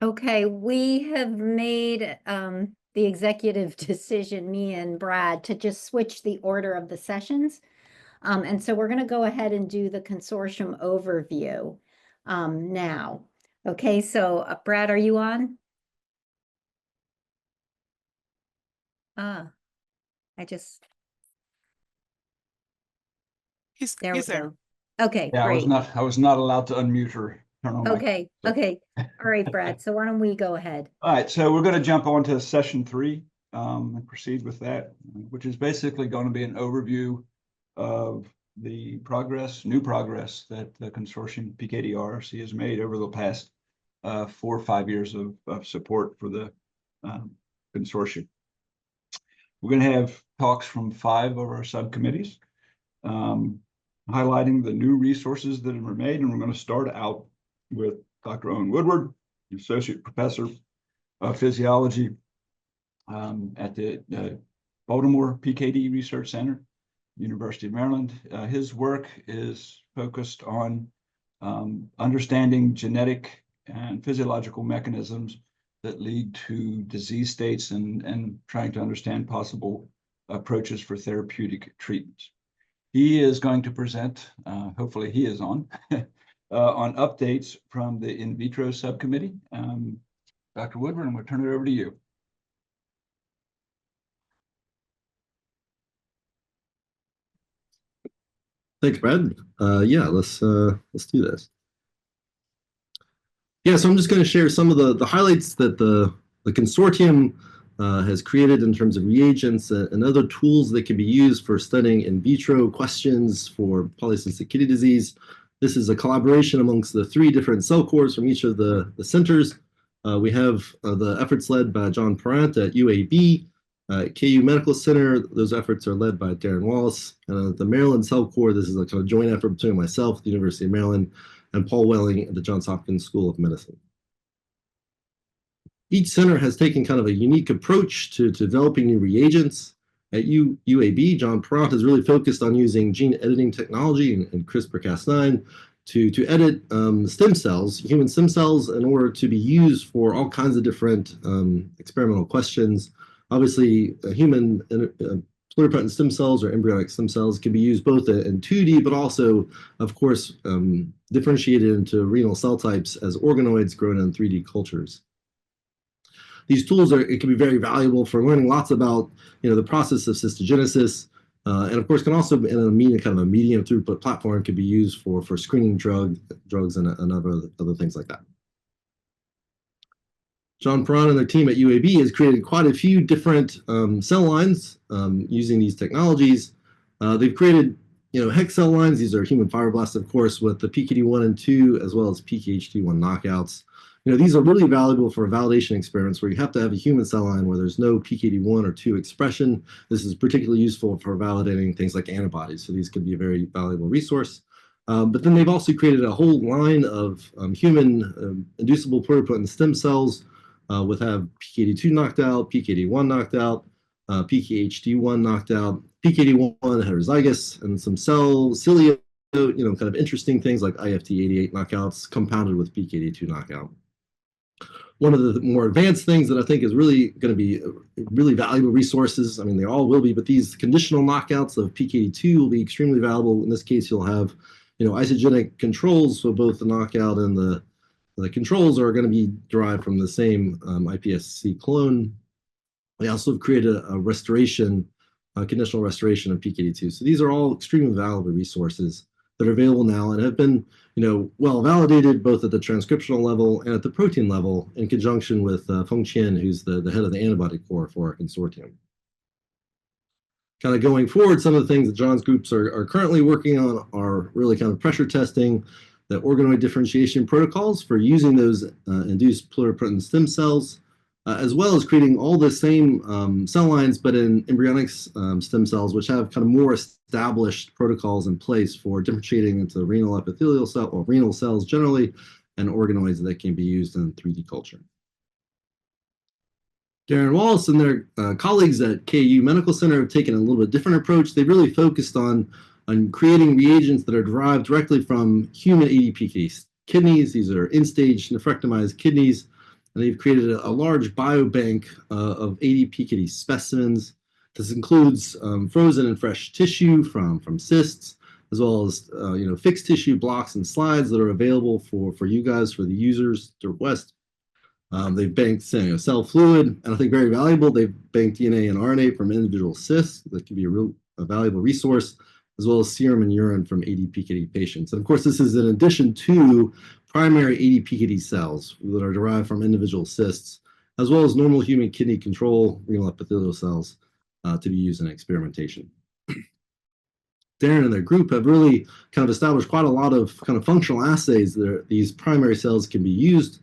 Okay, we have made the executive decision, me and Brad, to just switch the order of the sessions. And so we're going to go ahead and do the consortium overview now. Okay, so Brad, are you on? Ah, I just, there we He's there. go. Okay, Yeah, great. I was not allowed to unmute or turn on my. Okay, So. okay. All right, Brad. So why don't we go ahead? All right, so we're going to jump on to session 3 and proceed with that, which is basically going to be an overview of the new progress that the consortium PKD RRC has made over the past 4 or 5 years of support for the consortium. We're going to have talks from 5 of our subcommittees, highlighting the new resources that were made, and we're going to start out with Dr. Owen Woodward, Associate Professor of Physiology at the Baltimore PKD Research Center, University of Maryland. His work is focused on understanding genetic and physiological mechanisms that lead to disease states and trying to understand possible approaches for therapeutic treatments. He is going to present, hopefully he is on updates from the in vitro subcommittee. Dr. Woodward, I'm going to turn it over to you. Thanks, Brad. Yeah, let's do this. Yeah, so I'm just going to share some of the highlights that the consortium has created in terms of reagents and other tools that can be used for studying in vitro questions for polycystic kidney disease. This is a collaboration amongst the 3 different cell cores from each of the centers. We have the efforts led by John Parent at UAB, KU Medical Center. Those efforts are led by Darren Wallace. The Maryland Cell Core, this is a kind of joint effort between myself, the University of Maryland, and Paul Welling at the Johns Hopkins School of Medicine. Each center has taken kind of a unique approach to developing new reagents. At UAB, John Parent has really focused on using gene editing technology and CRISPR-Cas9 to edit stem cells, human stem cells, in order to be used for all kinds of different experimental questions. Obviously, human pluripotent stem cells or embryonic stem cells can be used both in 2D, but also, of course, differentiated into renal cell types as organoids grown in 3D cultures. These tools it can be very valuable for learning lots about the process of cystogenesis, and of course can also in a medium throughput platform can be used for screening drugs and other things like that. John Parent and their team at UAB has created quite a few different cell lines using these technologies. They've created hex cell lines. These are human fibroblasts, of course, with the PKD1 and 2 as well as PKHD1 knockouts. These are really valuable for validation experiments where you have to have a human cell line where there's no PKD1 or 2 expression. This is particularly useful for validating things like antibodies. So these could be a very valuable resource. But then they've also created a whole line of human inducible pluripotent stem cells with have PKD2 knocked out, PKD1 knocked out, PKHD1 knocked out, PKD1 heterozygous, and some cilia, kind of interesting things like IFT88 knockouts compounded with PKD2 knockout. One of the more advanced things that I think is really going to be really valuable resources, I mean, they all will be, but these conditional knockouts of PKD2 will be extremely valuable. In this case, you'll have, isogenic controls, so both the knockout and the controls are going to be derived from the same iPSC clone. They also have created a conditional restoration of PKD2. So these are all extremely valuable resources that are available now and have been, well validated both at the transcriptional level and at the protein level in conjunction with Feng Qian, who's the head of the antibody core for our consortium. Kind of going forward, some of the things that John's groups are currently working on are really kind of pressure testing the organoid differentiation protocols for using those induced pluripotent stem cells, as well as creating all the same cell lines, but in embryonic stem cells, which have kind of more established protocols in place for differentiating into renal epithelial cell or renal cells generally, and organoids that can be used in 3D culture. Darren Wallace and their colleagues at KU Medical Center have taken a little bit different approach. They really focused on creating reagents that are derived directly from human ADPKD kidneys. These are end-stage nephrectomized kidneys. And they've created a large biobank of 80 PKD specimens. This includes frozen and fresh tissue from cysts, as well as fixed tissue blocks and slides that are available for you guys, for the users to request. They've banked cell fluid, and I think very valuable, they've banked DNA and RNA from individual cysts. That can be a valuable resource, as well as serum and urine from AD-PKD patients. And of course, this is in addition to primary AD-PKD cells that are derived from individual cysts, as well as normal human kidney control renal epithelial cells to be used in experimentation. Darren and their group have really kind of established quite a lot of kind of functional assays that these primary cells can be used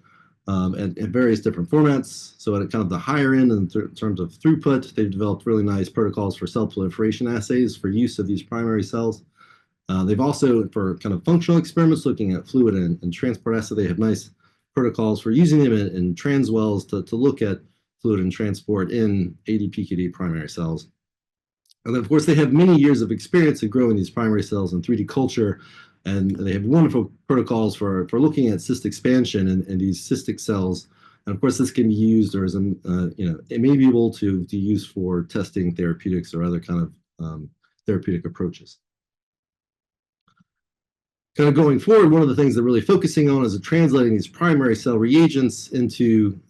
at various different formats. So at kind of the higher end in terms of throughput, they've developed really nice protocols for cell proliferation assays for use of these primary cells. They've also, for kind of functional experiments, looking at fluid and transport assay, they have nice protocols for using them in transwells to look at fluid and transport in AD-PKD primary cells. And then, of course, they have many years of experience in growing these primary cells in 3D culture, and they have wonderful protocols for looking at cyst expansion in these cystic cells. And of course, this can be used, or is it may be able to use for testing therapeutics or other kind of therapeutic approaches. Kind of going forward, one of the things they're really focusing on is translating these primary cell reagents into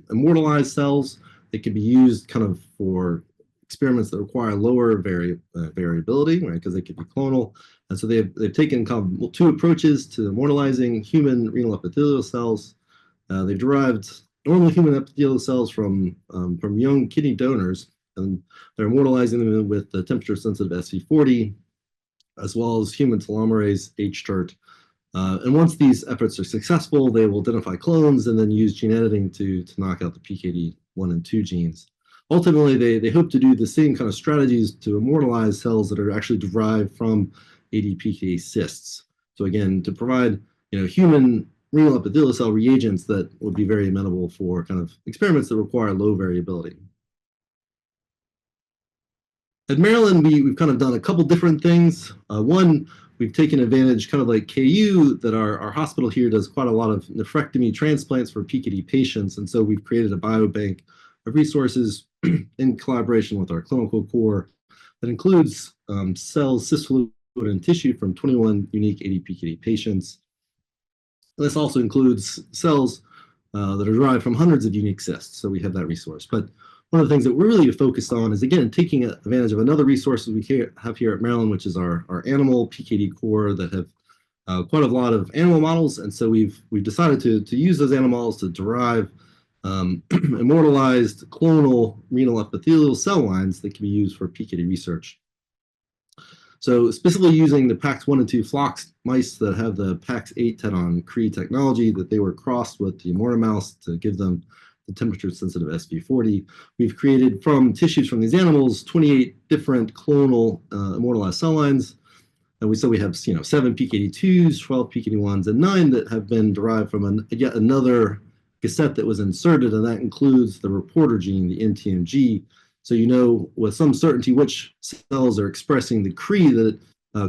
immortalized cells. They can be used kind of for experiments that require lower variability, right? Because they could be clonal. And so they've taken kind of two approaches to immortalizing human renal epithelial cells. They've derived normal human epithelial cells from young kidney donors, and they're immortalizing them with the temperature-sensitive SV40, as well as human telomerase hTERT. And once these efforts are successful, they will identify clones and then use gene editing to knock out the PKD1 and 2 genes. Ultimately, they hope to do the same kind of strategies to immortalize cells that are actually derived from AD-PKD cysts. So again, to provide human renal epithelial cell reagents that would be very amenable for kind of experiments that require low variability. At Maryland, we've kind of done a couple different things. One, we've taken advantage, kind of like KU, that our hospital here does quite a lot of nephrectomy transplants for PKD patients. And so we've created a biobank of resources in collaboration with our clinical core that includes cells, cyst fluid, and tissue from 21 unique AD-PKD patients. And this also includes cells that are derived from hundreds of unique cysts. So we have that resource. But one of the things that we're really focused on is, again, taking advantage of another resource we have here at Maryland, which is our animal PKD core that have quite a lot of animal models. And so we've decided to use those animal models to derive immortalized clonal renal epithelial cell lines that can be used for PKD research. So specifically using the PAX1 and 2 flox mice that have the PAX8 tenon Cree technology that they were crossed with the Immorta mouse to give them the temperature-sensitive SV40. We've created from tissues from these animals 28 different clonal immortalized cell lines. And we have 7 PKD2s, 12 PKD1s, and 9 that have been derived from yet another cassette that was inserted, and that includes the reporter gene, the NTMG. So you know with some certainty which cells are expressing the Cree that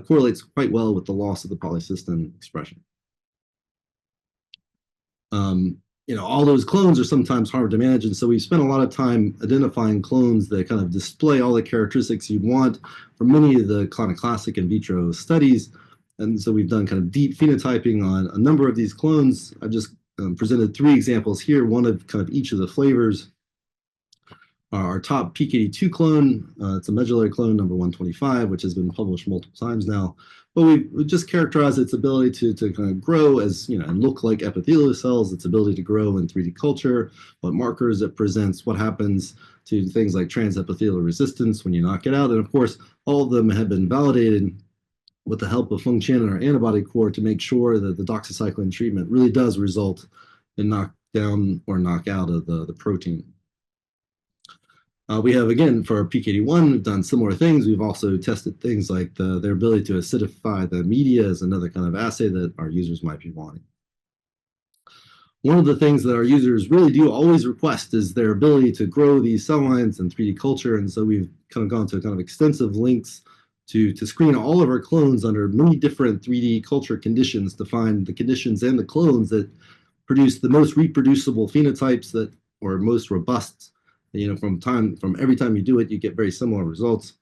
correlates quite well with the loss of the polycystin expression. All those clones are sometimes hard to manage, and so we've spent a lot of time identifying clones that kind of display all the characteristics you'd want from many of the kind of classic in vitro studies. And so we've done kind of deep phenotyping on a number of these clones. I've just presented 3 examples here, one of kind of each of the flavors. Our top PKD2 clone, it's a medullary clone number 125, which has been published multiple times now. But we just characterize its ability to kind of grow as, and look like epithelial cells, its ability to grow in 3D culture, what markers it presents, what happens to things like transepithelial resistance when you knock it out. And of course, all of them have been validated with the help of Feng Chen and our antibody core to make sure that the doxycycline treatment really does result in knockdown or knockout of the protein. We have, again, for our PKD1, we've done similar things. We've also tested things like their ability to acidify the media as another kind of assay that our users might be wanting. One of the things that our users really do always request is their ability to grow these cell lines in 3D culture. And so we've kind of gone to kind of extensive links to screen all of our clones under many different 3D culture conditions to find the conditions and the clones that produce the most reproducible phenotypes that, or most robust, from every time you do it, you get very similar results.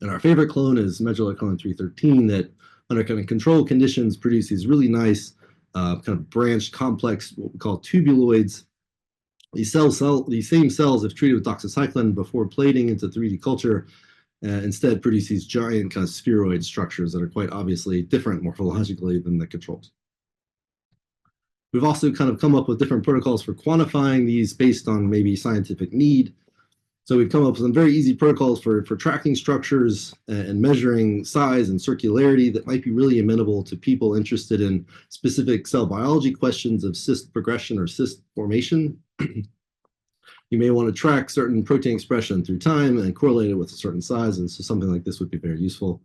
And our favorite clone is medulla clone 313 that under kind of controlled conditions produce these really nice kind of branched complex, what we call tubuloids. These same cells, if treated with doxycycline before plating into 3D culture, instead produce these giant kind of spheroid structures that are quite obviously different morphologically than the controls. We've also kind of come up with different protocols for quantifying these based on maybe scientific need. So we've come up with some very easy protocols for tracking structures and measuring size and circularity that might be really amenable to people interested in specific cell biology questions of cyst progression or cyst formation. You may want to track certain protein expression through time and correlate it with a certain size, and so something like this would be very useful.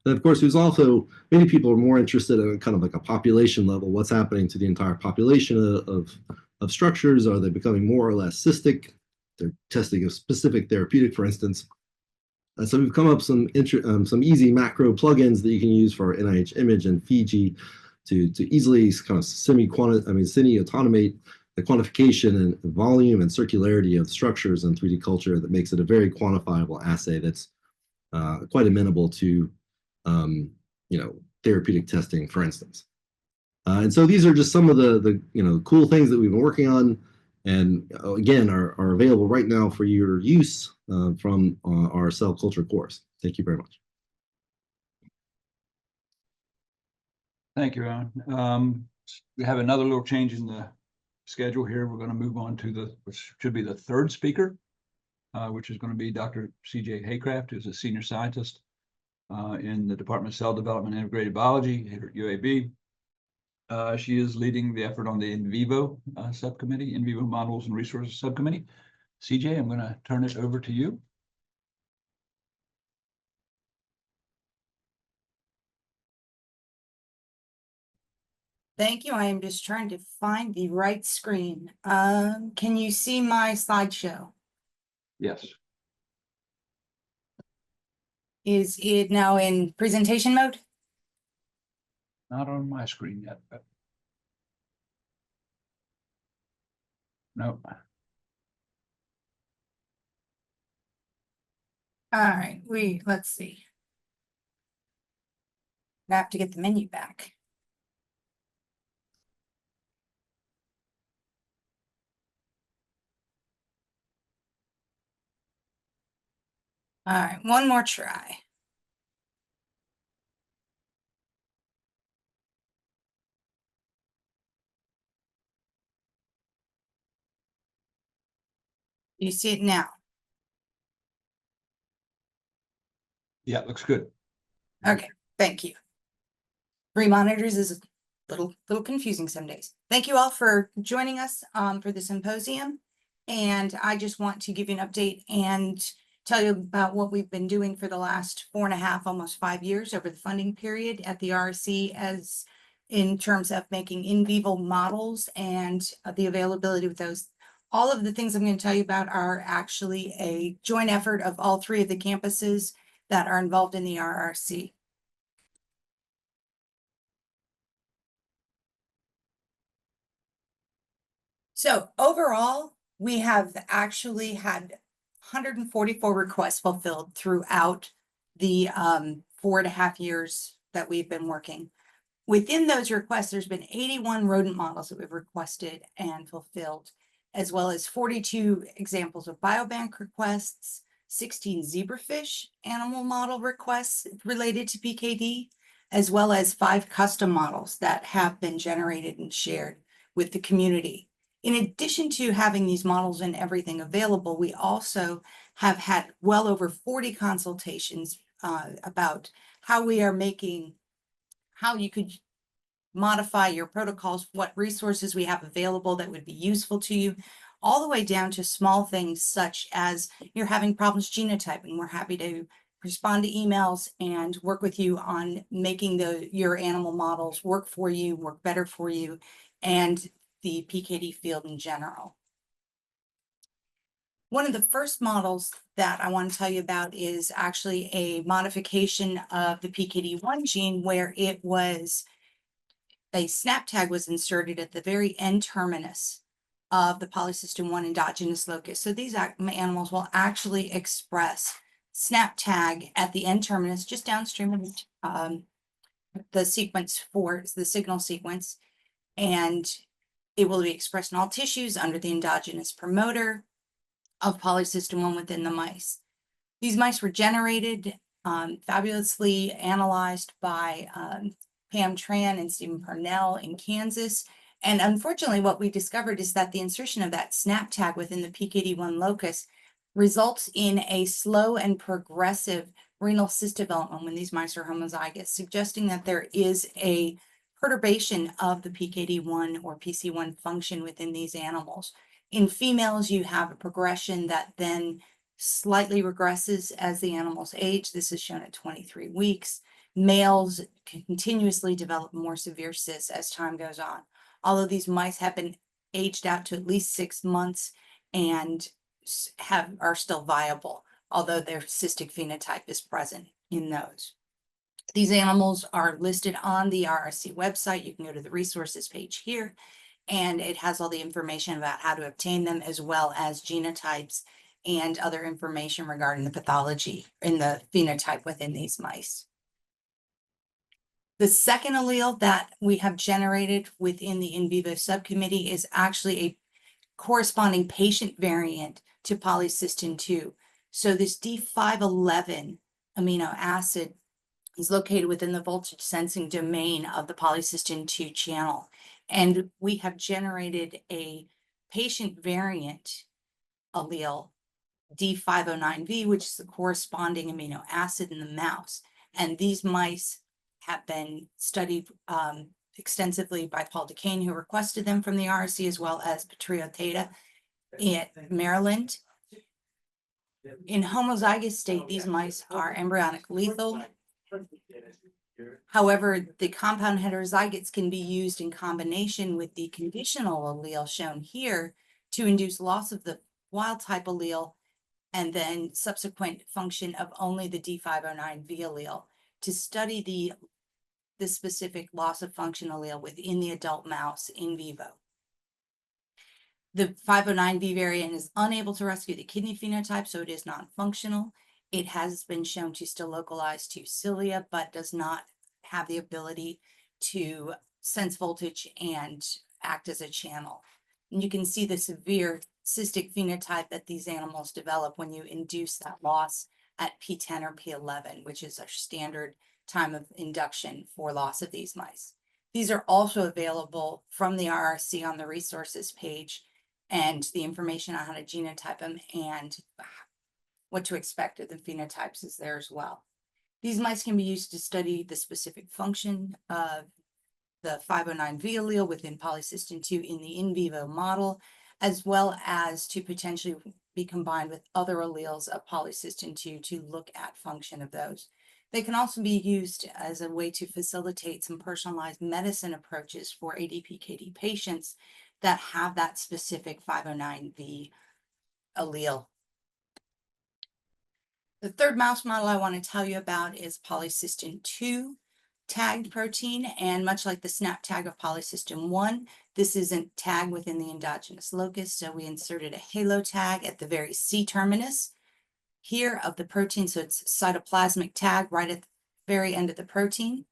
And of course, there's also, many people are more interested in kind of like a population level, what's happening to the entire population of structures. Are they becoming more or less cystic? They're testing a specific therapeutic, for instance. And so we've come up with some easy macro plugins that you can use for NIH Image and Fiji to easily kind of semi-automate the quantification and volume and circularity of structures in 3D culture that makes it a very quantifiable assay that's quite amenable to therapeutic testing, for instance. And so these are just some of the cool things that we've been working on, and again are available right now for your use from our cell culture course. Thank you very much. Thank you, Aaron. We have another little change in the schedule here. We're going to move on to which should be the third speaker, which is going to be Dr. C.J. Haycraft, who's a senior scientist in the Department of Cell Development and Integrated Biology here at UAB. She is leading the effort on the in vivo subcommittee, in vivo models and resources subcommittee. CJ, I'm going to turn it over to you. Thank you. I am just trying to find the right screen. Can you see my slideshow? Yes. Is it now in presentation mode? Not on my screen yet, but nope. All right, let's see. I have to get the menu back. All right, one more try. You see it now? Yeah, looks good. Okay, thank you. 3 monitors is a little confusing some days. Thank you all for joining us for the symposium. And I just want to give you an update and tell you about what we've been doing for the last 4.5, almost 5 years over the funding period at the RRC, as in terms of making in vivo models and the availability of those. All of the things I'm going to tell you about are actually a joint effort of all 3 of the campuses that are involved in the RRC. So overall, we have actually had 144 requests fulfilled throughout the 4.5 years that we've been working. Within those requests, there's been 81 rodent models that we've requested and fulfilled, as well as 42 examples of biobank requests, 16 zebrafish animal model requests related to PKD, as well as 5 custom models that have been generated and shared with the community. In addition to having these models and everything available, we also have had well over 40 consultations about how we are making, how you could modify your protocols, what resources we have available that would be useful to you, all the way down to small things such as you're having problems genotyping. We're happy to respond to emails and work with you on making your animal models work for you, work better for you, and the PKD field in general. One of the first models that I want to tell you about is actually a modification of the PKD1 gene where it was a snap tag was inserted at the very end terminus of the polycystin 1 endogenous locus. So these animals will actually express snap tag at the end terminus, just downstream of the sequence for the signal sequence, and it will be expressed in all tissues under the endogenous promoter of polycystin 1 within the mice. These mice were generated, fabulously analyzed by Pam Tran and Stephen Parnell in Kansas. And unfortunately, what we discovered is that the insertion of that snap tag within the PKD1 locus results in a slow and progressive renal cyst development when these mice are homozygous, suggesting that there is a perturbation of the PKD1 or PC1 function within these animals. In females, you have a progression that then slightly regresses as the animals age. This is shown at 23 weeks. Males continuously develop more severe cysts as time goes on. Although these mice have been aged out to at least 6 months and are still viable, although their cystic phenotype is present in those. These animals are listed on the RRC website. You can go to the resources page here, and it has all the information about how to obtain them, as well as genotypes and other information regarding the pathology in the phenotype within these mice. The second allele that we have generated within the in vivo subcommittee is actually a corresponding patient variant to polycystin 2. So this D511 amino acid is located within the voltage sensing domain of the polycystin 2 channel. And we have generated a patient variant allele, D509V, which is the corresponding amino acid in the mouse. And these mice have been studied extensively by Paul DeCane, who requested them from the RRC, as well as Patrio Theta in Maryland. In homozygous state, these mice are embryonic lethal. However, the compound heterozygotes can be used in combination with the conditional allele shown here to induce loss of the wild type allele and then subsequent function of only the D509V allele to study the specific loss of function allele within the adult mouse in vivo. The 509V variant is unable to rescue the kidney phenotype, so it is non-functional. It has been shown to still localize to cilia, but does not have the ability to sense voltage and act as a channel. And you can see the severe cystic phenotype that these animals develop when you induce that loss at P10 or P11, which is our standard time of induction for loss of these mice. These are also available from the RRC on the resources page, and the information on how to genotype them and what to expect of the phenotypes is there as well. These mice can be used to study the specific function of the 509V allele within polycystin 2 in the in vivo model, as well as to potentially be combined with other alleles of polycystin 2 to look at function of those. They can also be used as a way to facilitate some personalized medicine approaches for ADPKD patients that have that specific 509V allele. The third mouse model I want to tell you about is polycystin 2 tagged protein, and much like the snap tag of polycystin 1, this isn't tagged within the endogenous locus, so we inserted a halo tag at the very C terminus here of the protein, so it's cytoplasmic tag right at the very end of the protein.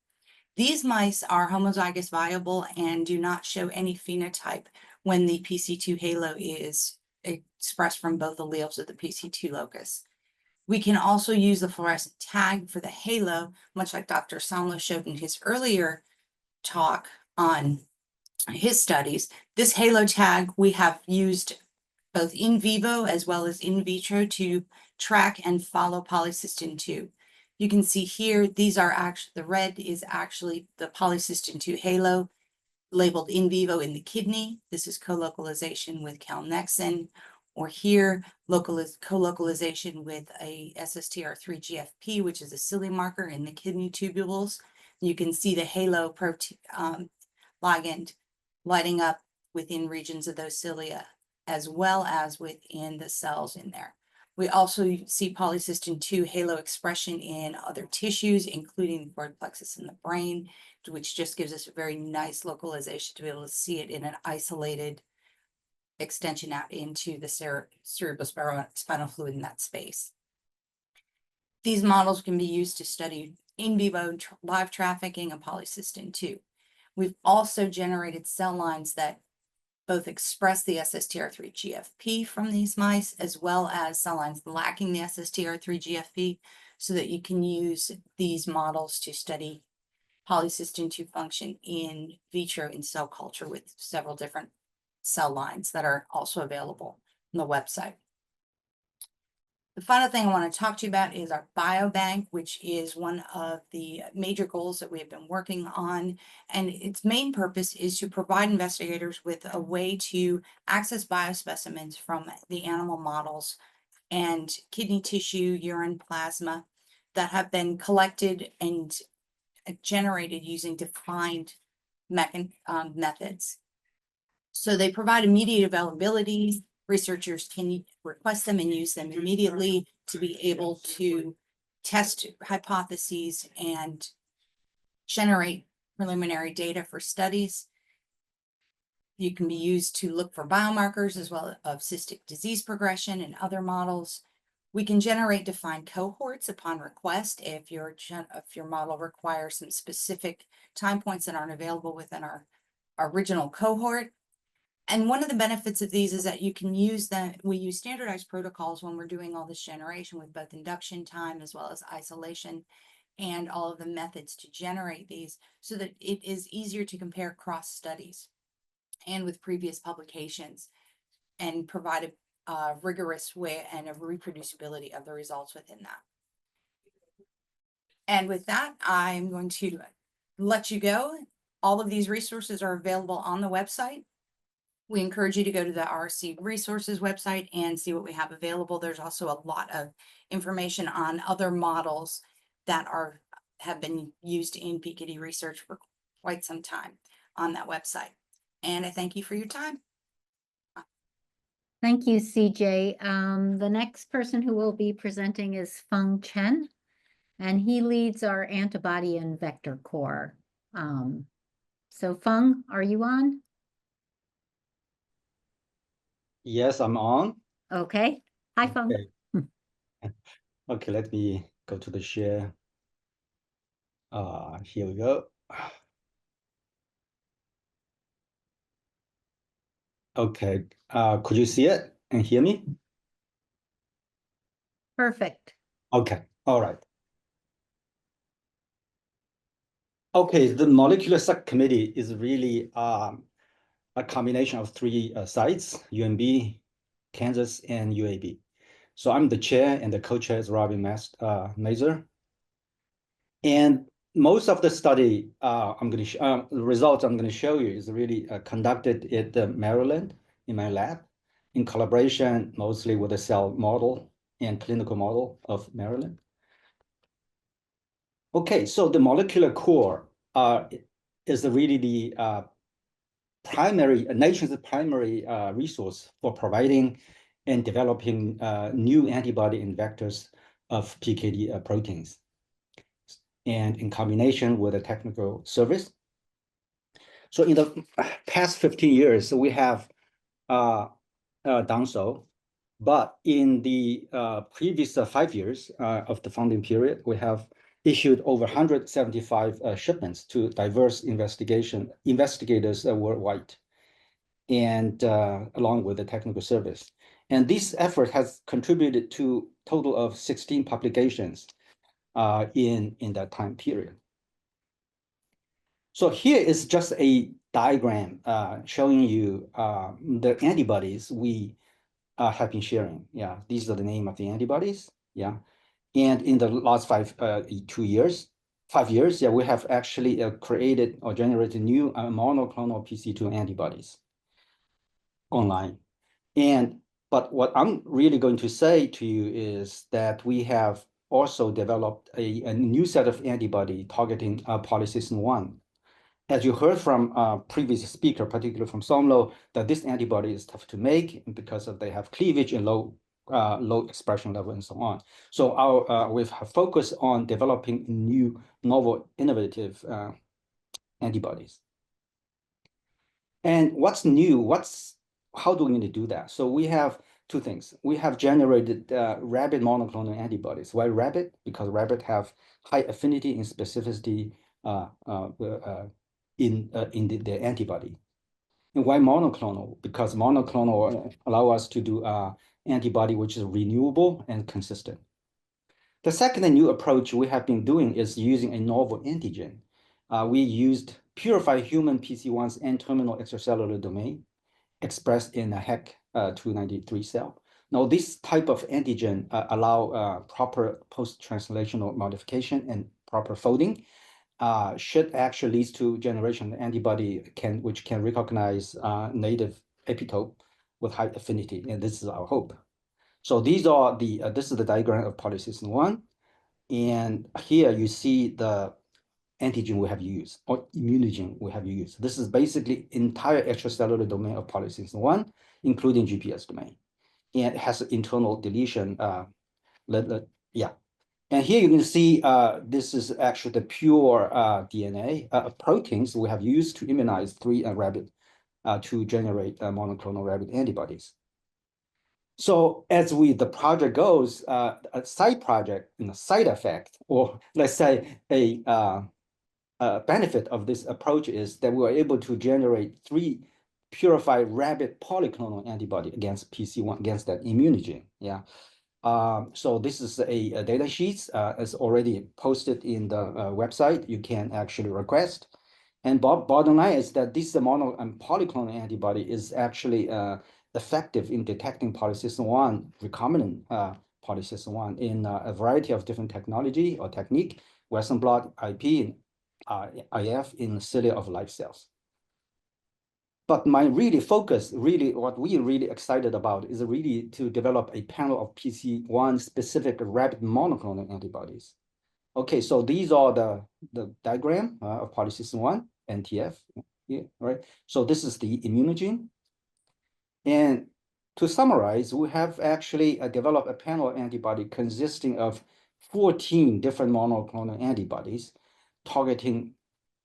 These mice are homozygous viable and do not show any phenotype when the PC2 halo is expressed from both alleles of the PC2 locus. We can also use the fluorescent tag for the halo, much like Dr. Samlo showed in his earlier talk on his studies. This halo tag we have used both in vivo as well as in vitro to track and follow polycystin 2. You can see here, these are actually, the red is actually the polycystin 2 halo labeled in vivo in the kidney. This is co-localization with calnexin, or here, co-localization with a SSTR3-GFP, which is a cilia marker in the kidney tubules. You can see the halo protein ligand lighting up within regions of those cilia, as well as within the cells in there. We also see polycystin 2 halo expression in other tissues, including the cord plexus in the brain. which just gives us a very nice localization to be able to see it in an isolated extension out into the cerebrospinal fluid in that space. These models can be used to study in vivo live trafficking of polycystin too. We've also generated cell lines that both express the SSTR3 GFP from these mice, as well as cell lines lacking the SSTR3 GFP, so that you can use these models to study polycystin-2 function in vitro in cell culture with several different cell lines that are also available on the website. The final thing I want to talk to you about is our biobank, which is one of the major goals that we have been working on. And its main purpose is to provide investigators with a way to access biospecimens from the animal models and kidney tissue, urine, plasma that have been collected and generated using defined methods. So they provide immediate availability. Researchers can request them and use them immediately to be able to test hypotheses and generate preliminary data for studies. You can be used to look for biomarkers as well of cystic disease progression and other models. We can generate defined cohorts upon request if your model requires some specific time points that aren't available within our original cohort. And one of the benefits of these is that you can use them. We use standardized protocols when we're doing all this generation with both induction time as well as isolation and all of the methods to generate these, so that it is easier to compare cross studies and with previous publications and provide a rigorous way and a reproducibility of the results within that. And with that, I'm going to let you go. All of these resources are available on the website. We encourage you to go to the RRC resources website and see what we have available. There's also a lot of information on other models that have been used in PKD research for quite some time on that website. And I thank you for your time. Thank you, CJ. The next person who will be presenting is Feng Chen, and he leads our antibody and vector core. So Feng, are you on? Yes, I'm on. Okay. Hi, Feng. Okay. Okay, let me go to the share. Here we go. Okay, could you see it and hear me? Perfect. Okay, all right. Okay, the molecular subcommittee is really a combination of three sites, UMB, Kansas, and UAB. So I'm the chair, and the co-chair is Robin Mazur. And most of the study the results I'm going to show you is really conducted at Maryland in my lab in collaboration mostly with the cell model and clinical model of Maryland. Okay, so the molecular core is really the nation's primary resource for providing and developing new antibody and vectors of PKD proteins, and in combination with a technical service. So in the past 15 years, we have done so, but in the previous 5 years of the funding period, we have issued over 175 shipments to diverse investigators worldwide, and along with the technical service. And this effort has contributed to a total of 16 publications in that time period. So here is just a diagram showing you the antibodies we have been sharing. Yeah, these are the name of the antibodies. Yeah, and in the last 5 years, yeah, we have actually created or generated new monoclonal PC2 antibodies online. But what I'm really going to say to you is that we have also developed a new set of antibody targeting polycystin-1. As you heard from previous speaker, particularly from Somlo, that this antibody is tough to make because they have cleavage and low expression level and so on. So we've focused on developing new, novel, innovative antibodies. And what's new? How do we need to do that? So we have two things. We have generated rabbit monoclonal antibodies. Why rabbit? Because rabbit have high affinity and specificity in the antibody. And why monoclonal? Because monoclonal allow us to do antibody which is renewable and consistent. The second new approach we have been doing is using a novel antigen. We used purified human PC1's N-terminal extracellular domain expressed in a HEC293 cell. Now, this type of antigen allow proper post-translational modification and proper folding. Should actually lead to generation of antibody which can recognize native epitope with high affinity, and this is our hope. So these are this is the diagram of polycystin 1, and here you see the antigen we have used or immunogen we have used. This is basically entire extracellular domain of polycystin 1, including GPS domain, and it has an internal deletion. And here you can see this is actually the pure DNA proteins we have used to immunize 3 rabbit to generate monoclonal rabbit antibodies. So as the project goes, a side project, side effect, or let's say a benefit of this approach is that we were able to generate 3 purified rabbit polyclonal antibody against PC1, against that immunogen. Yeah. So this is a data sheet. It's already posted in the website. You can actually request. And bottom line is that this mono and polyclonal antibody is actually effective in detecting polycystin 1, recombinant polycystin 1 in a variety of different technology or technique, Western blot, IP, and IF in cilia of live cells. But my focus, what we are really excited about is really to develop a panel of PC1 specific rabbit monoclonal antibodies. Okay, so these are the diagram of polycystin 1, NTF, yeah, right? So this is the immunogen. And to summarize, we have actually developed a panel of antibody consisting of 14 different monoclonal antibodies targeting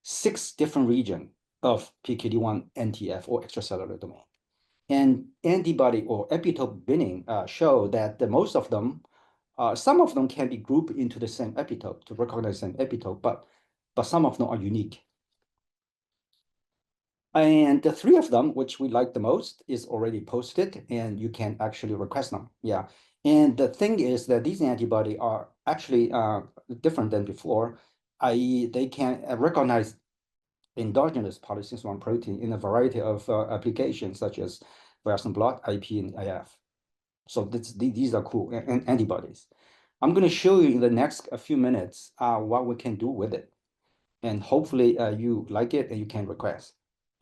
6 different regions of PKD1 NTF or extracellular domain. And antibody or epitope binding show that most of them, some of them can be grouped into the same epitope to recognize the same epitope, but some of them are unique. And the 3 of them, which we like the most, is already posted, and you can actually request them. Yeah. And the thing is that these antibodies are actually different than before, i.e., they can recognize endogenous polycystin 1 protein in a variety of applications, such as Western blot, IP, and IF. So these are cool antibodies. I'm going to show you in the next few minutes what we can do with it. And hopefully you like it and you can request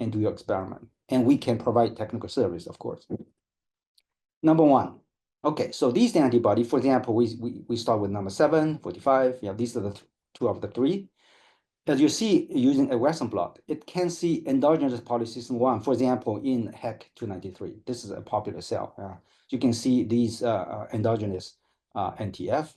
and do your experiment. And we can provide technical service, of course. Number 1. Okay, so these antibodies, for example, we start with number 7, 45. Yeah, these are the 2 of the 3. As you see, using a Western blot, it can see endogenous polycystin 1, for example, in HEC293. This is a popular cell. You can see these endogenous NTF,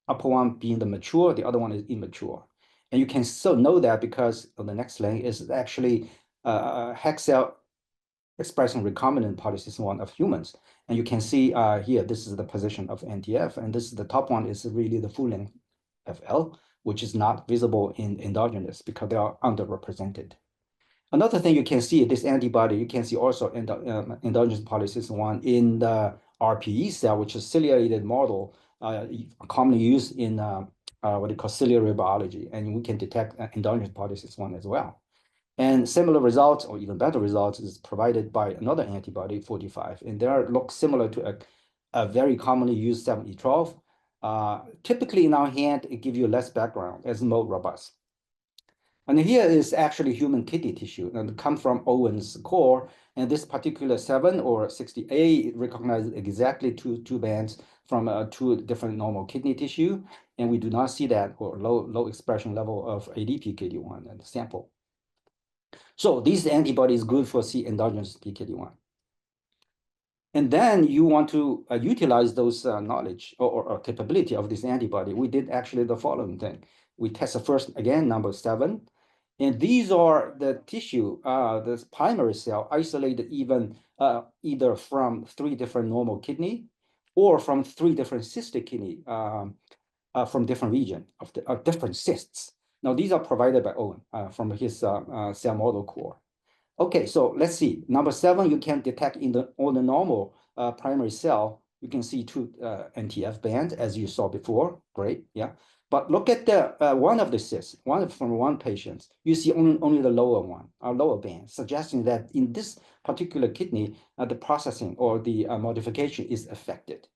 upper one being the mature, the other one is immature. And you can still know that because on the next link is actually HEC cell expressing recombinant polycystin 1 of humans. And you can see here, this is the position of NTF, and this is the top one is really the full length FL, which is not visible in endogenous because they are underrepresented. Another thing you can see, this antibody, you can see also endogenous polycystin 1 in the RPE cell, which is ciliated model, commonly used in what they call ciliary biology, and we can detect endogenous polycystin 1 as well. And similar results, or even better results, is provided by another antibody, 45, and they look similar to a very commonly used 7E12. Typically in our hand, it gives you less background, it's more robust. And here is actually human kidney tissue, and it comes from Owen's core, and this particular 7 or 60A recognizes exactly two bands from 2 different normal kidney tissue, and we do not see that or low expression level of ADPKD1 in the sample. So these antibodies good for endogenous PKD1. And then you want to utilize those knowledge or capability of this antibody. We did actually the following thing. We tested first, again, number 7. And these are the tissue, the primary cell isolated even either from 3 different normal kidney or from 3 different cystic kidney from different region of different cysts. Now, these are provided by Owen from his cell model core. Okay, so let's see. Number 7, you can detect in all the normal primary cell, you can see 2 NTF bands as you saw before. Great, yeah. But look at the one of the cysts, from one patient, you see only the lower one, lower band, suggesting that in this particular kidney, the processing or the modification is affected.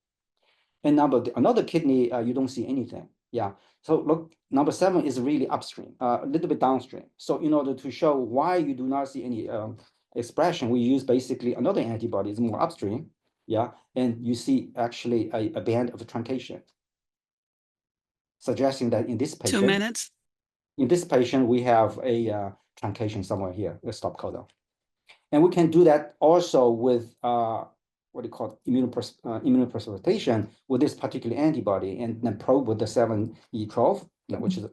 And another kidney, you don't see anything. Yeah. So look, number 7 is really upstream, a little bit downstream. So in order to show why you do not see any expression, we use basically another antibody, is more upstream. Yeah. And you see actually a band of truncation, suggesting that in this patient, 2 minutes. in this patient, we have a truncation somewhere here, a stop codon. And we can do that also with what do you call immunoprecipitation with this particular antibody, and then probe with the 7E12, which is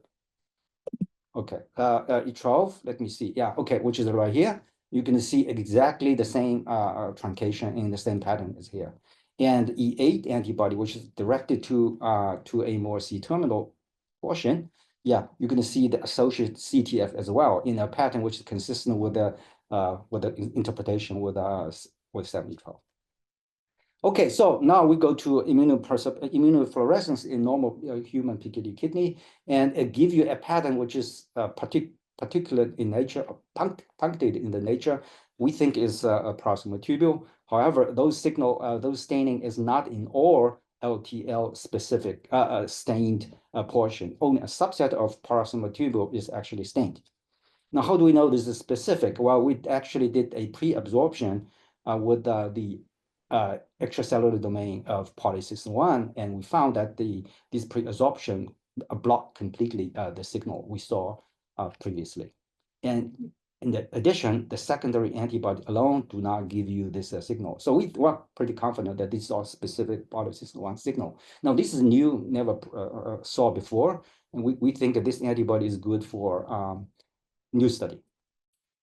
okay. E12, let me see. Yeah, okay, which is right here. You can see exactly the same truncation in the same pattern as here. And E8 antibody, which is directed to a more C-terminal portion. Yeah, you're going to see the associated CTF as well in a pattern which is consistent with the interpretation with 7E12. Okay, so now we go to immunofluorescence in normal human PKD kidney, and it gives you a pattern which is particular in nature, punctuated in the nature. We think is a proximal tubule. However, those staining is not in all LTL specific stained portion. Only a subset of proximal tubule is actually stained. Now, how do we know this is specific? Well, we actually did a pre-absorption with the extracellular domain of polycystin 1, and we found that this pre-absorption blocked completely the signal we saw previously. And in addition, the secondary antibody alone do not give you this signal. So we were pretty confident that this is all specific polycystin 1 signal. Now, this is new, never saw before, and we think that this antibody is good for new study.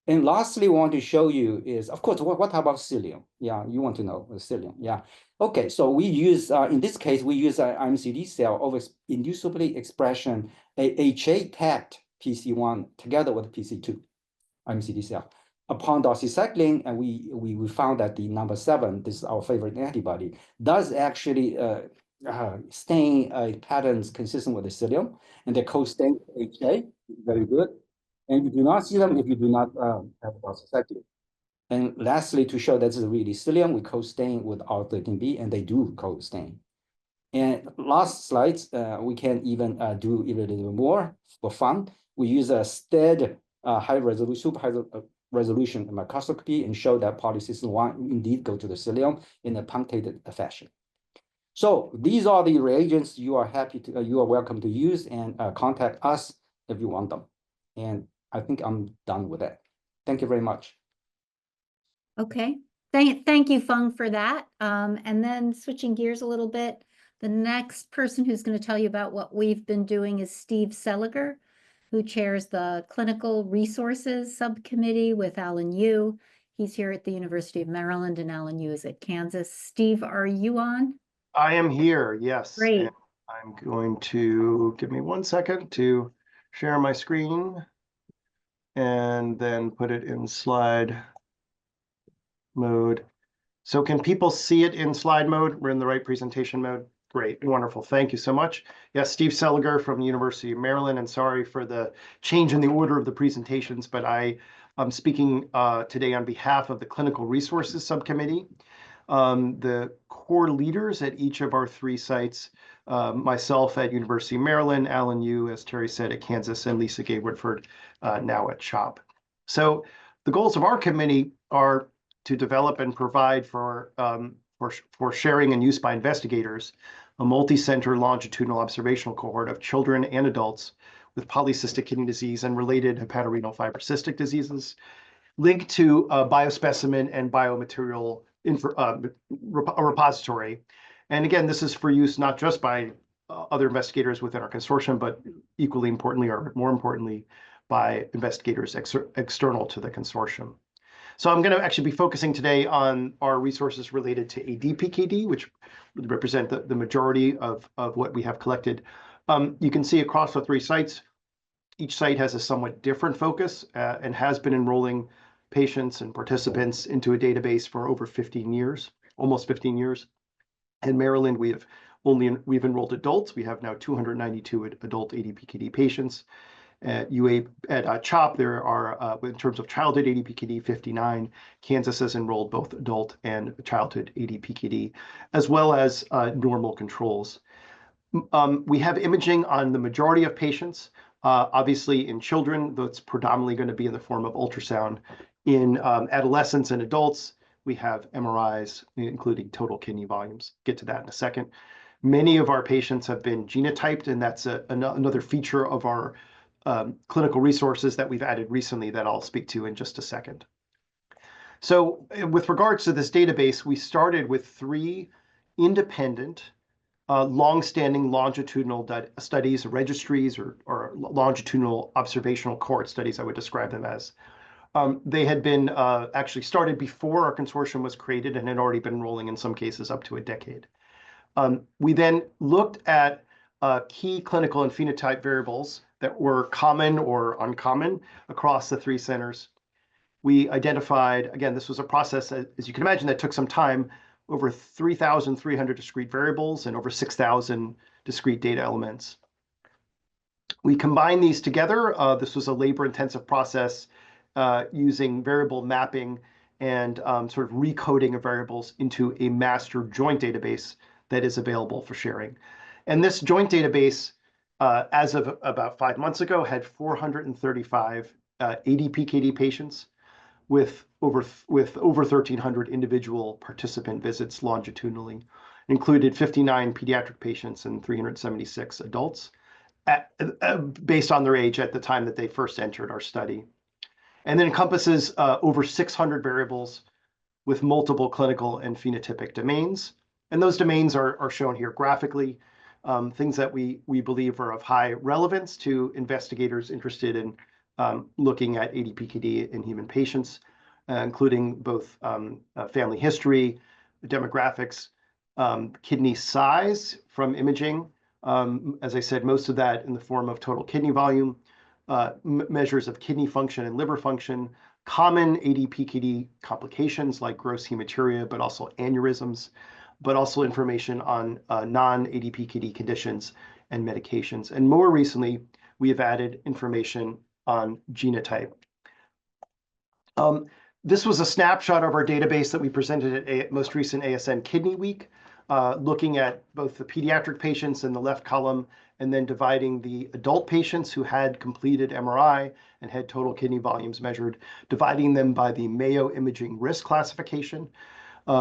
And lastly, we want to show you is, of course, what about psyllium? Yeah, you want to know the psyllium. Yeah. Okay, so we use, in this case, we use an IMCD cell of inducibly expression, a HA tagged PC1 together with PC2 IMCD cell. Upon doxycycline, and we found that the number 7, this is our favorite antibody, does actually stain patterns consistent with the psyllium, and they co-stain HA, very good. And you do not see them if you do not have doxycycline. And lastly, to show that this is really psyllium, we co-stain with R13B, and they do co-stain. And last slides, we can even do even a little more for fun. We use a STED high resolution, super high resolution microscopy, and show that polycystin 1 indeed go to the psyllium in a punctated fashion. So these are the reagents you are welcome to use, and contact us if you want them. And I think I'm done with that. Thank you very much. Okay, thank you, Feng, for that. And then switching gears a little bit, the next person who's going to tell you about what we've been doing is Steve Seliger, who chairs the Clinical Resources Subcommittee with Alan Yu. He's here at the University of Maryland, and Alan Yu is at Kansas. Steve, are you on? I am here, yes. Great. And I'm going to give me 1 second to share my screen and then put it in slide mode. So can people see it in slide mode? We're in the right presentation mode. Great, wonderful. Thank you so much. Yes, Steve Seliger from the University of Maryland, and sorry for the change in the order of the presentations, but I'm speaking today on behalf of the Clinical Resources Subcommittee. The core leaders at each of our 3 sites, myself at University of Maryland, Alan Yu, as Terry said, at Kansas, and Lisa Gay Woodford now at CHOP. So the goals of our committee are to develop and provide for sharing and use by investigators a multi-center longitudinal observational cohort of children and adults with polycystic kidney disease and related hepatorenal fibrocystic diseases linked to a biospecimen and biomaterial repository. And again, this is for use not just by other investigators within our consortium, but equally importantly, or more importantly, by investigators external to the consortium. So I'm going to actually be focusing today on our resources related to ADPKD, which represent the majority of what we have collected. You can see across the 3 sites, each site has a somewhat different focus and has been enrolling patients and participants into a database for over 15 years, almost 15 years. In Maryland, we've enrolled adults. We have now 292 adult ADPKD patients. At CHOP, there are, in terms of childhood ADPKD, 59. Kansas has enrolled both adult and childhood ADPKD, as well as normal controls. We have imaging on the majority of patients. Obviously, in children, that's predominantly going to be in the form of ultrasound. In adolescents and adults, we have MRIs, including total kidney volumes. Get to that in a second. Many of our patients have been genotyped, and that's another feature of our clinical resources that we've added recently that I'll speak to in just a second. So with regards to this database, we started with 3 independent, long-standing longitudinal studies, registries, or longitudinal observational cohort studies, I would describe them as. They had been actually started before our consortium was created and had already been enrolling in some cases up to a decade. We then looked at key clinical and phenotype variables that were common or uncommon across the 3 centers. We identified, again, this was a process, as you can imagine, that took some time, over 3,300 discrete variables and over 6,000 discrete data elements. We combined these together. This was a labor-intensive process using variable mapping and sort of recoding of variables into a master joint database that is available for sharing. And this joint database, as of about 5 months ago, had 435 ADPKD patients with over 1,300 individual participant visits longitudinally, included 59 pediatric patients and 376 adults based on their age at the time that they first entered our study. And then encompasses over 600 variables with multiple clinical and phenotypic domains. And those domains are shown here graphically, things that we believe are of high relevance to investigators interested in looking at ADPKD in human patients, including both family history, demographics, kidney size from imaging. As I said, most of that in the form of total kidney volume, measures of kidney function and liver function, common ADPKD complications like gross hematuria, but also aneurysms, but also information on non-ADPKD conditions and medications. And more recently, we have added information on genotype. This was a snapshot of our database that we presented at most recent ASN Kidney Week, looking at both the pediatric patients in the left column and then dividing the adult patients who had completed MRI and had total kidney volumes measured, dividing them by the Mayo Imaging Risk Classification,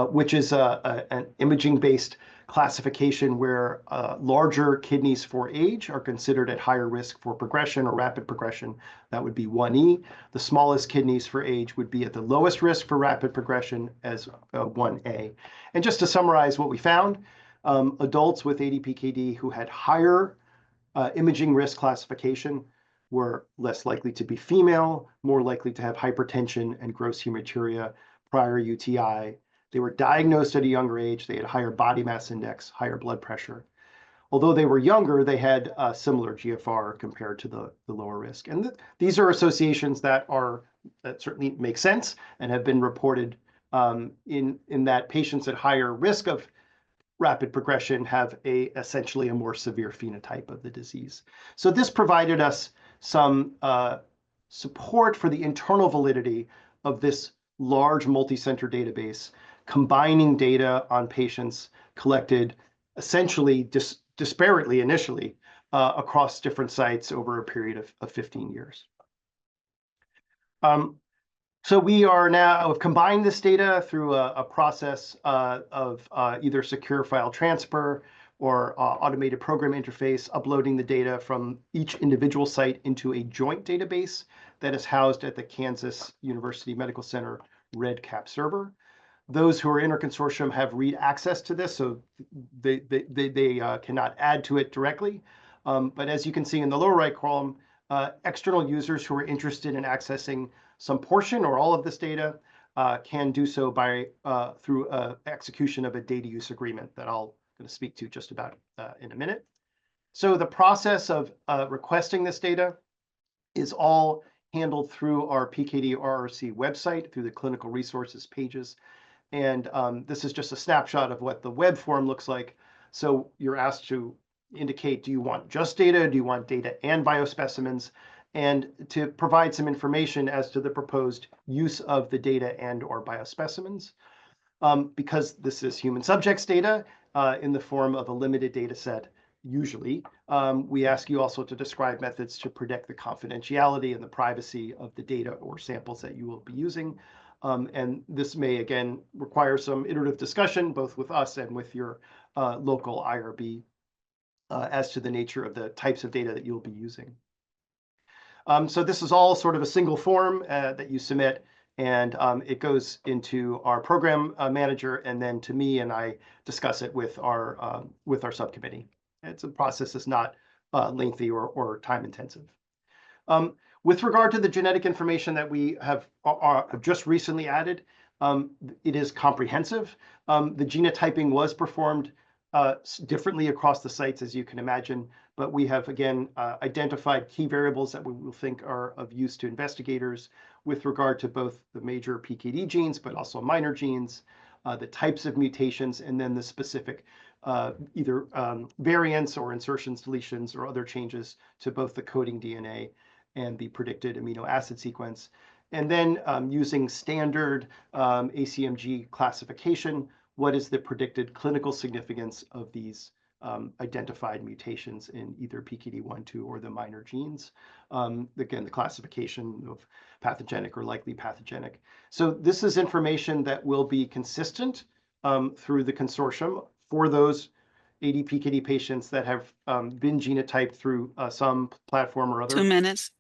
which is an imaging-based classification where larger kidneys for age are considered at higher risk for progression or rapid progression. That would be 1E. The smallest kidneys for age would be at the lowest risk for rapid progression as 1A. And just to summarize what we found, adults with ADPKD who had higher imaging risk classification were less likely to be female, more likely to have hypertension and gross hematuria, prior UTI. They were diagnosed at a younger age. They had higher body mass index, higher blood pressure. Although they were younger, they had a similar GFR compared to the lower risk. And these are associations that certainly make sense and have been reported in that patients at higher risk of rapid progression have essentially a more severe phenotype of the disease. So this provided us some support for the internal validity of this large multi-center database, combining data on patients collected essentially disparately initially across different sites over a period of 15 years. So we are now have combined this data through a process of either secure file transfer or automated program interface, uploading the data from each individual site into a joint database that is housed at the Kansas University Medical Center REDCap server. Those who are in our consortium have read access to this, so they cannot add to it directly. But as you can see in the lower right column, External users who are interested in accessing some portion or all of this data can do so by through execution of a data use agreement that I'll going to speak to just about in a minute. So the process of requesting this data is all handled through our PKD RRC website, through the clinical resources pages. And this is just a snapshot of what the web form looks like. So you're asked to indicate, do you want just data? Do you want data and biospecimens? And to provide some information as to the proposed use of the data and or biospecimens. Because this is human subjects data in the form of a limited data set, usually, we ask you also to describe methods to protect the confidentiality and the privacy of the data or samples that you will be using. And this may, again, require some iterative discussion, both with us and with your local IRB as to the nature of the types of data that you'll be using. So this is all sort of a single form that you submit, and it goes into our program manager and then to me, and I discuss it with our subcommittee. It's a process that's not lengthy or time intensive. With regard to the genetic information that we have just recently added, it is comprehensive. The genotyping was performed differently across the sites, as you can imagine, but we have, again, identified key variables that we will think are of use to investigators with regard to both the major PKD genes, but also minor genes, the types of mutations, and then the specific either variants or insertions, deletions, or other changes to both the coding DNA and the predicted amino acid sequence. And then using standard ACMG classification, what is the predicted clinical significance of these identified mutations in either PKD1, 2, or the minor genes? Again, the classification of pathogenic or likely pathogenic. So this is information that will be consistent through the consortium for those 80 PKD patients that have been genotyped through some platform or other. 2 minutes.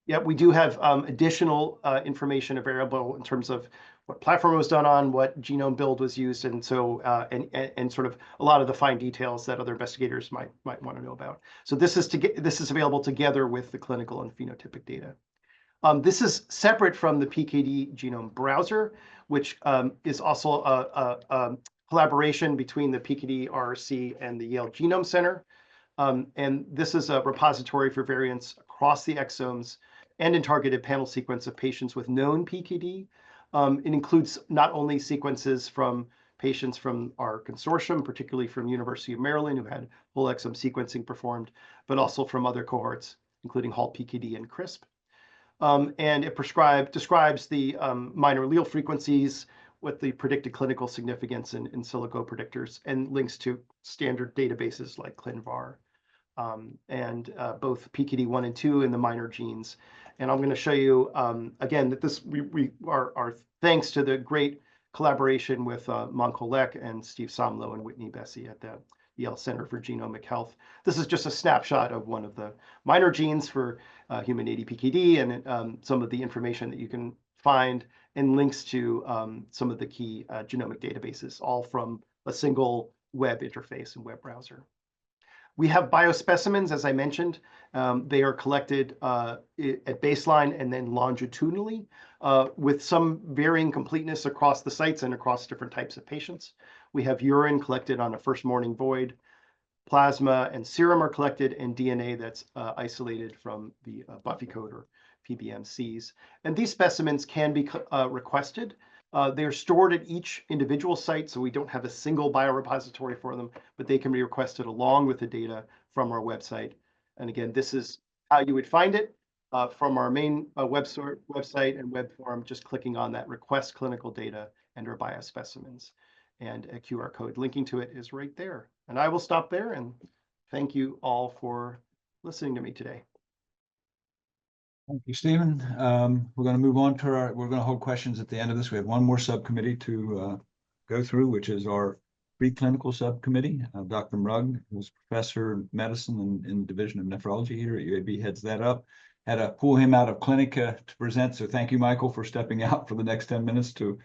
Yeah, we do have additional information available in terms of what platform it was done on, what genome build was used, and so and sort of a lot of the fine details that other investigators might want to know about. So this is available together with the clinical and phenotypic data. This is separate from the PKD genome browser, which is also a collaboration between the PKD RRC and the Yale Genome Center. And this is a repository for variants across the exomes and in targeted panel sequence of patients with known PKD. It includes not only sequences from patients from our consortium, particularly from University of Maryland, who had whole exome sequencing performed, but also from other cohorts, including Halt PKD and CRISP. And it describes the minor allele frequencies with the predicted clinical significance in silico predictors and links to standard databases like ClinVar. And both PKD1 and 2 in the minor genes. And I'm going to show you again that this we are thanks to the great collaboration with Monko Lek and Steve Somlo and Whitney Bessie at the Yale Center for Genomic Health. This is just a snapshot of one of the minor genes for human ADPKD and some of the information that you can find and links to some of the key genomic databases, all from a single web interface and web browser. We have biospecimens, as I mentioned. They are collected at baseline and then longitudinally with some varying completeness across the sites and across different types of patients. We have urine collected on a first morning void. Plasma and serum are collected, and DNA that's isolated from the Buffy code or PBMCs. And these specimens can be requested. They are stored at each individual site, so we don't have a single biorepository for them, but they can be requested along with the data from our website. And again, this is how you would find it from our main website and web form, just clicking on that request clinical data and our biospecimens. And a QR code linking to it is right there. And I will stop there and thank you all for listening to me today. Thank you, Stephen. We're going to move on to we're going to hold questions at the end of this. We have one more subcommittee to go through, which is our preclinical subcommittee. Dr. Mrugh, who's professor of medicine in the Division of Nephrology here at UAB, heads that up. Had to pull him out of clinic to present. So thank you, Michael, for stepping out for the next 10 minutes to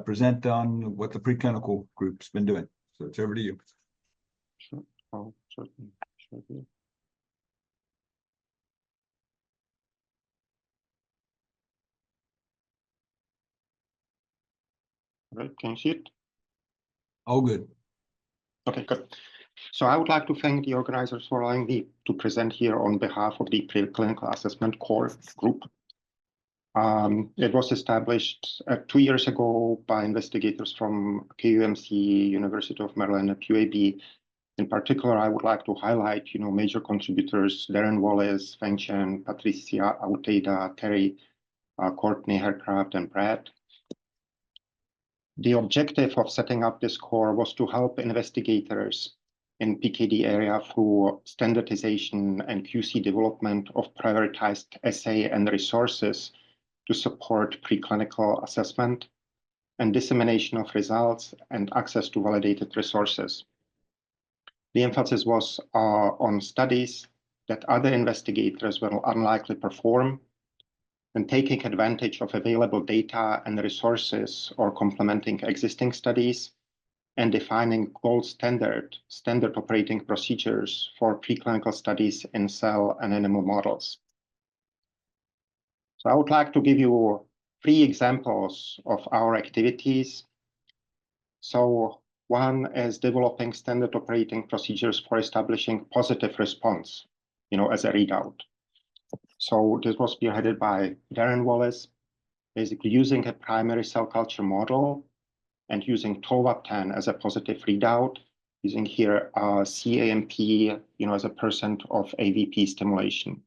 present on what the preclinical group's been doing. So it's over to you. Sure. Oh, certainly. Right, can you see it? All good. Okay, good. So I would like to thank the organizers for allowing me to present here on behalf of the preclinical assessment core group. It was established 2 years ago by investigators from KUMC, University of Maryland, and UAB. In particular, I would like to highlight, major contributors: Darren Wallace, Feng Chen, Patricia Auteda, Terry, Courtney Hercraft, and Brad. The objective of setting up this core was to help investigators in PKD area through standardization and QC development of prioritized assay and resources to support preclinical assessment and dissemination of results and access to validated resources. The emphasis was on studies that other investigators will unlikely perform, and taking advantage of available data and resources or complementing existing studies, and defining gold standard operating procedures for preclinical studies in cell and animal models. So I would like to give you 3 examples of our activities. So one is developing standard operating procedures for establishing positive response, as a readout. So this was spearheaded by Darren Wallace, basically using a primary cell culture model and using tolvaptan as a positive readout, using here CAMP, as a percent of AVP stimulation.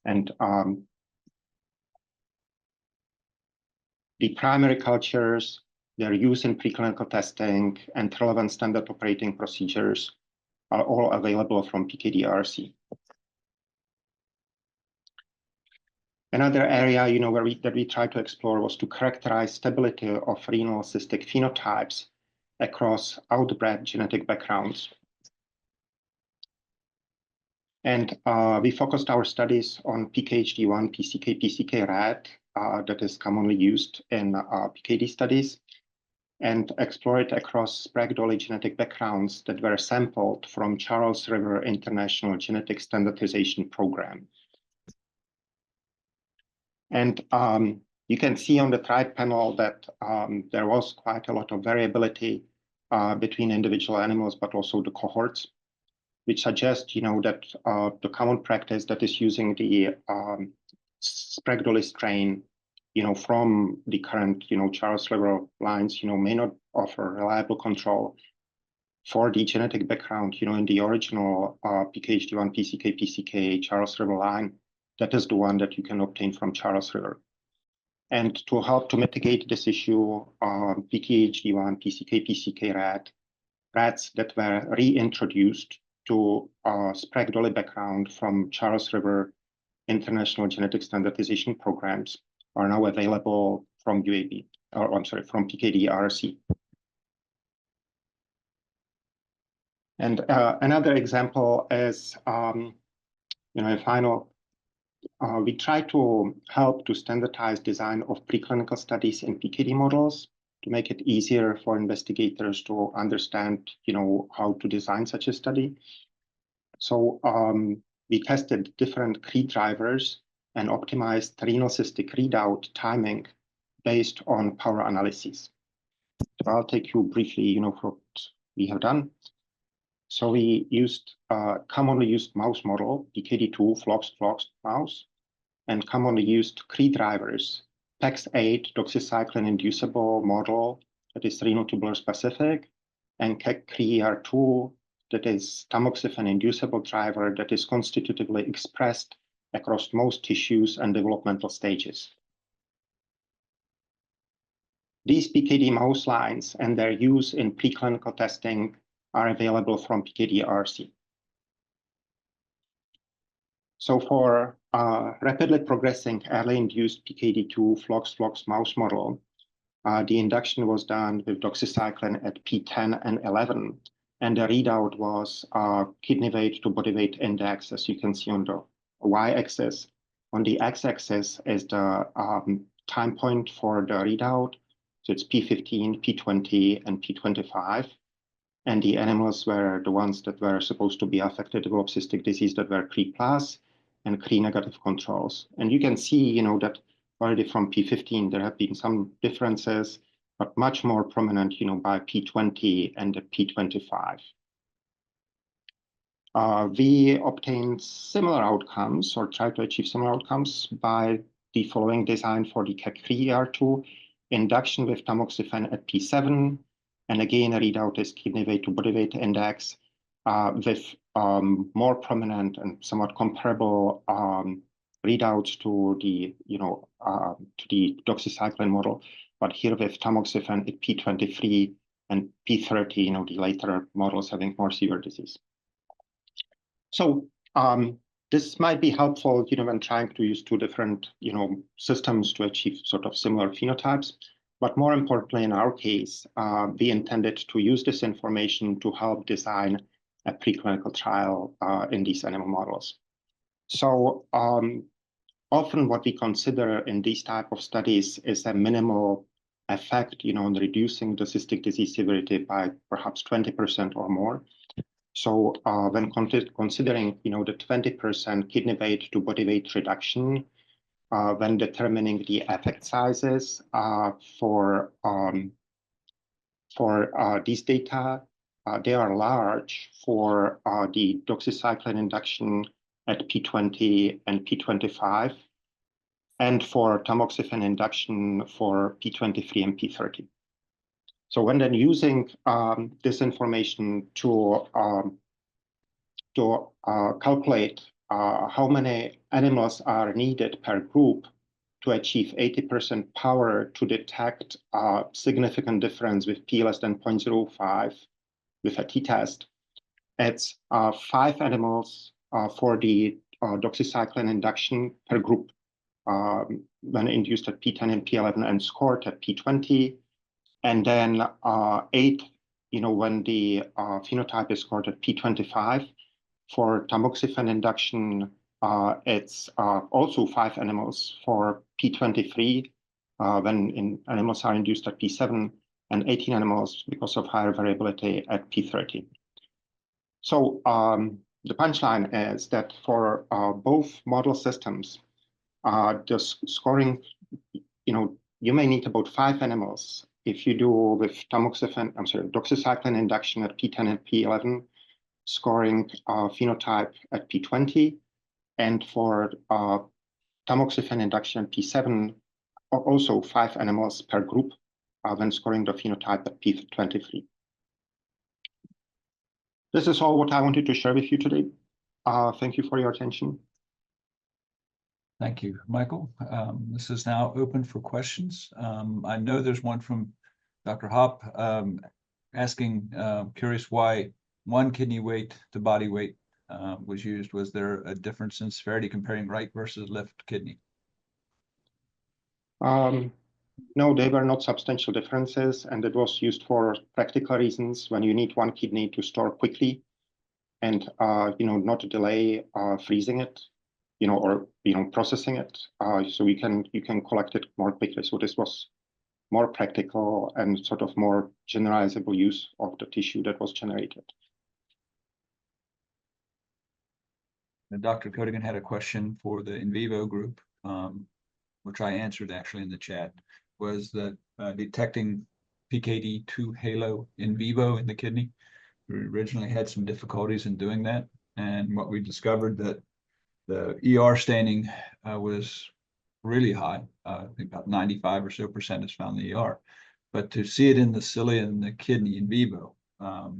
And the primary cultures, their use in preclinical testing, and relevant standard operating procedures are all available from PKD RRC. Another area, that we tried to explore was to characterize stability of renal cystic phenotypes across outbred genetic backgrounds. And we focused our studies on PKHD1, PCK rat that is commonly used in PKD studies, and explored across Sprague-Dawley genetic backgrounds that were sampled from Charles River International Genetic Standardization Program. And you can see on the right panel that there was quite a lot of variability between individual animals, but also the cohorts, which suggest, that the common practice that is using the Sprague-Dawley strain, from the current, Charles River lines, may not offer reliable control for the genetic background, in the original PKHD1, PCK Charles River line. That is the one that you can obtain from Charles River. And to help to mitigate this issue, PKHD1, PCK rats that were reintroduced to Sprague-Dawley background from Charles River International Genetic Standardization Programs are now available from UAB, from PKD RRC. And another example is, we try to help to standardize design of preclinical studies in PKD models to make it easier for investigators to understand, how to design such a study. So we tested different CRE drivers and optimized renal cystic readout timing based on power analysis. So I'll take you briefly, what we have done. So we used commonly used mouse model, PKD2 flox mouse, and commonly used CRE drivers, PEX8 doxycycline inducible model that is renal tubular specific, and CRE-R2 that is tamoxifen inducible driver that is constitutively expressed across most tissues and developmental stages. These PKD mouse lines and their use in preclinical testing are available from PKD RRC. So for rapidly progressing early induced PKD2 flox mouse model, the induction was done with doxycycline at P10 and 11, and the readout was kidney weight to body weight index, as you can see on the y-axis. On the x-axis is the time point for the readout. So it's P15, P20, and P25. And the animals were the ones that were supposed to be affected, develop cystic disease, that were CRE+ and CRE negative controls. And you can see, that already from P15, there have been some differences but much more prominent, by P20 and the P25. We obtained similar outcomes or tried to achieve similar outcomes by the following design for the KEC3 ER2 induction with tamoxifen at P7, and again a readout is kidney weight to body weight index with more prominent and somewhat comparable readouts to the doxycycline model, but here with tamoxifen at P23 and P30, the later models having more severe disease. So this might be helpful, when trying to use two different, systems to achieve sort of similar phenotypes. But more importantly, in our case, we intended to use this information to help design a preclinical trial in these animal models. So often what we consider in these type of studies is a minimal effect, in reducing the cystic disease severity by perhaps 20% or more. So when considering, the 20% kidney weight to body weight reduction, when determining the effect sizes for these data, they are large for the doxycycline induction at P20 and P25, and for tamoxifen induction for P23 and P30. So when then using this information to calculate how many animals are needed per group to achieve 80% power to detect a significant difference with P less than 0.05 with a t-test, it's 5 animals for the doxycycline induction per group when induced at P10 and P11 and scored at P20, and then 8, when the phenotype is scored at P25. For tamoxifen induction, it's also 5 animals for P23 when animals are induced at P7, and 18 animals because of higher variability at P30. So the punchline is that for both model systems, the scoring, you may need about 5 animals if you do with doxycycline induction at P10 and P11, scoring phenotype at P20, and for tamoxifen induction at P7, also 5 animals per group when scoring the phenotype at P23. This is all what I wanted to share with you today. Thank you for your attention. Thank you, Michael. This is now open for questions. I know there's one from Dr. Hopp asking, curious why 1 kidney weight to body weight was used. Was there a difference in severity comparing right versus left kidney? No, they were not substantial differences, and it was used for practical reasons when you need 1 kidney to store quickly and not to delay freezing it, or processing it. So you can collect it more quickly. So this was more practical and sort of more generalizable use of the tissue that was generated. And Dr. Codigan had a question for the in vivo group, which I answered actually in the chat, was that detecting PKD2 halo in vivo in the kidney. We originally had some difficulties in doing that. And what we discovered that the ER staining was really high. I think about 95% or so is found in the ER. But to see it in the cilia and the kidney in vivo,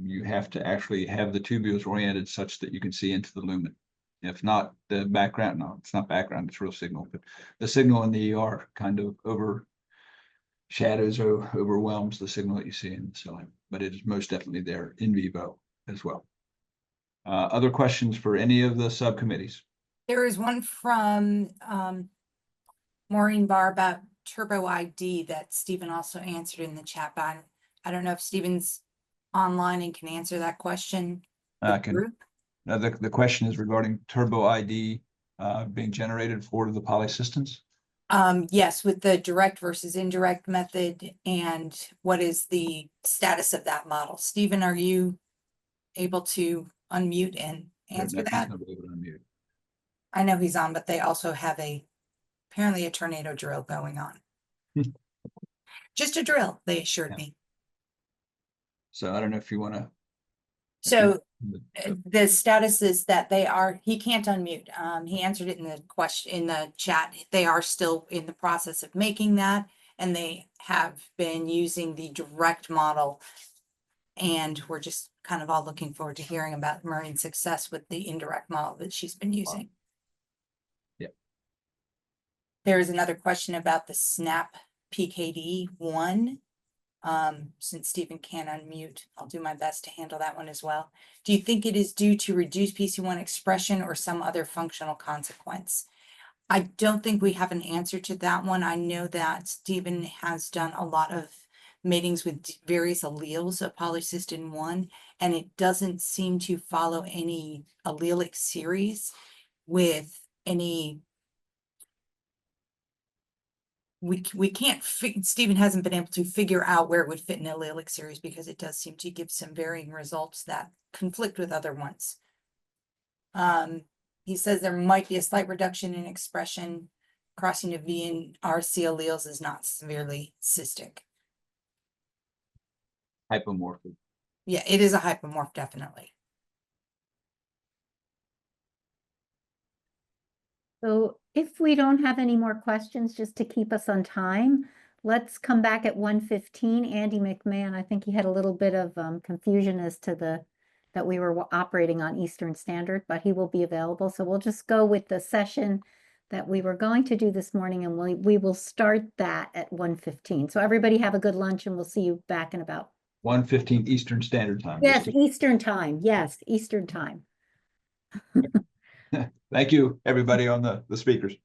you have to actually have the tubules oriented such that you can see into the lumen. If not, the background, no, it's not background, it's real signal, but the signal in the ER kind of overwhelms the signal that you see in the cilia, but it is most definitely there in vivo as well. Other questions for any of the subcommittees? There is one from Maureen Barr about Turbo ID that Stephen also answered in the chat, but I don't know if Stephen's online and can answer that question. The question is regarding Turbo ID being generated for the polysystins. Yes, with the direct versus indirect method, and what is the status of that model? Stephen, are you able to unmute and answer that? I know he's on, but they also have apparently a tornado drill going on. Just a drill, they assured Yeah. me. So I don't know if you want to. So the status is that he can't unmute. He answered it in the question, in the chat. They are still in the process of making that, and they have been using the direct model. And we're just kind of all looking forward to hearing about Maureen's success with the indirect model that she's been using. Yep. There is another question about the SNAP PKD 1. Since Stephen can't unmute, I'll do my best to handle that one as well. Do you think it is due to reduced PC1 expression or some other functional consequence? I don't think we have an answer to that one. I know that Stephen has done a lot of meetings with various alleles of polycystin 1, and it doesn't seem to follow any allelic series with any. We can't Stephen hasn't been able to figure out where it would fit in an allelic series because it does seem to give some varying results that conflict with other ones. He says there might be a slight reduction in expression. Crossing of V and RC alleles is not severely cystic. Hypomorphic. Yeah, it is a hypomorph, definitely. So if we don't have any more questions, just to keep us on time, let's come back at 1:15. Andy McMahon, I think he had a little bit of confusion as to that we were operating on Eastern Standard, but he will be available. So we'll just go with the session that we were going to do this morning, and we will start that at 1:15. So everybody have a good lunch, and we'll see you back in about 1:15 Eastern Standard Time. Yes, Eastern Time. Yes, Eastern Time. Thank you, everybody on the speakers.